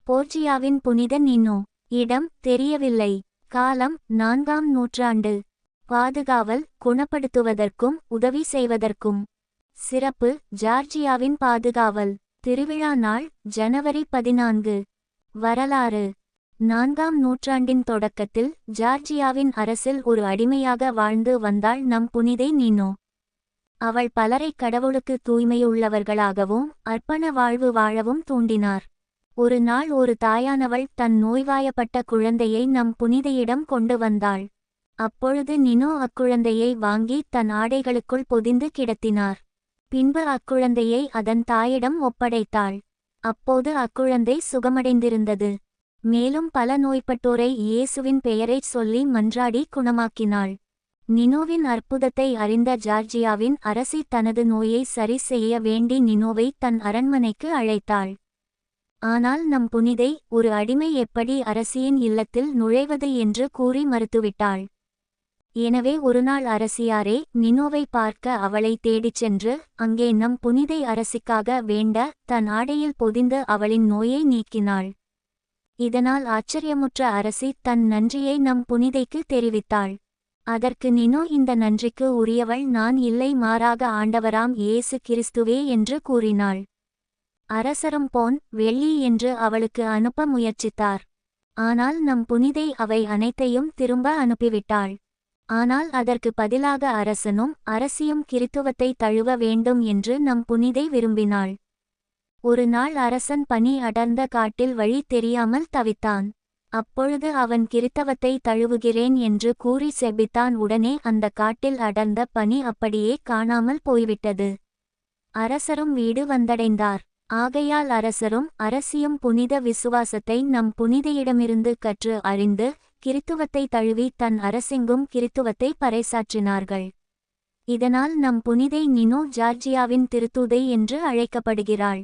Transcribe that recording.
போர்ச்சியாவின் புனித நினோ. இடம் தெரியவில்லை. காலம் 4ஆம் நூற்றாண்டு. பாதுகாவல் குணப்படுத்துவதற்கும் உதவி செய்வதற்கும். சிறப்பு: ஜார்ஜியாவின் பாதுகாவல். திருவிழா நாள் ஜனவரி 14. வரலாறு: 4ஆம் நூற்றாண்டின் தொடக்கத்தில் ஜார்ஜியாவின் அரசில் ஒரு அடிமையாக வாழ்ந்து வந்தாள் நம் புனிதை நினோ. அவள் பலரை கடவுளுக்கு தூய்மையுள்ளவர்களாகவும் அர்ப்பண வாழ்வு வாழவும் தூண்டினார். ஒரு நாள் ஒரு தாயானவள் தன் நோய்வாயப்பட்ட குழந்தையை நம் புனிதையிடம் கொண்டு வந்தாள். அப்பொழுது நினோ அக்குழந்தையை வாங்கி தன் ஆடைகளுக்குள் பொதிந்து கிடத்தினார். பின்பு அக்குழந்தையை அதன் தாயிடம் ஒப்படைத்தாள். அப்போது அக்குழந்தை சுகமடைந்திருந்தது. மேலும் பல நோய்பட்டோரை இயேசுவின் பெயரைச் சொல்லி மன்றாடி குணமாக்கினாள். நினோவின் அற்புதத்தை அறிந்த ஜார்ஜியாவின் அரசி தனது நோயை சரி செய்ய வேண்டி நினோவை தன் அரண்மனைக்கு அழைத்தாள். ஆனால் நம் புனிதை ஒரு அடிமை எப்படி அரசியின் இல்லத்தில் நுழைவது என்று கூறி மறுத்துவிட்டாள். எனவே ஒருநாள் அரசியாரே நினோவை பார்க்க அவளை தேடிச் சென்று அங்கே நம் புனிதை அரசிக்காக வேண்ட தன் ஆடையில் பொதிந்து அவளின் நோயை நீக்கினாள். இதனால் ஆச்சரியமுற்ற அரசி தன் நன்றியை நம் புனிதைக்கு தெரிவித்தாள். அதற்கு நினோ, இந்த நன்றிக்கு உரியவள் நான் இல்லை, மாறாக ஆண்டவராம் இயேசு கிறிஸ்துவே என்று கூறினாள். அரசரும் பொன் வெள்ளி என்று அவளுக்கு அனுப்ப முயற்சித்தார். ஆனால் நம் புனிதை அவை அனைத்தையும் திரும்ப அனுப்பிவிட்டாள். ஆனால் அதற்கு பதிலாக அரசனும் அரசியும் கிறித்துவத்தை தழுவ வேண்டும் என்று நம் புனிதை விரும்பினாள். ஒரு நாள் அரசன் பனி அடர்ந்த காட்டில் வழி தெரியாமல் தவித்தான். அப்பொழுது அவன் கிறித்தவத்தை தழுவுகிறேன் என்று கூறி செபித்தான். உடனே அந்த காட்டில் அடர்ந்த பனி அப்படியே காணாமல் போய்விட்டது. அரசரும் வீடு வந்தடைந்தார். ஆகையால் அரசரும் அரசியும் புனித விசுவாசத்தை நம் புனிதையிடமிருந்து கற்று அறிந்து கிறித்துவத்தை தழுவி தன் அரசெங்கும் கிறித்துவத்தை பறைசாற்றினார்கள். இதனால் நம் புனிதை நினோ ஜார்ஜியாவின் திருத்தூதை என்று அழைக்கப்படுகிறாள்.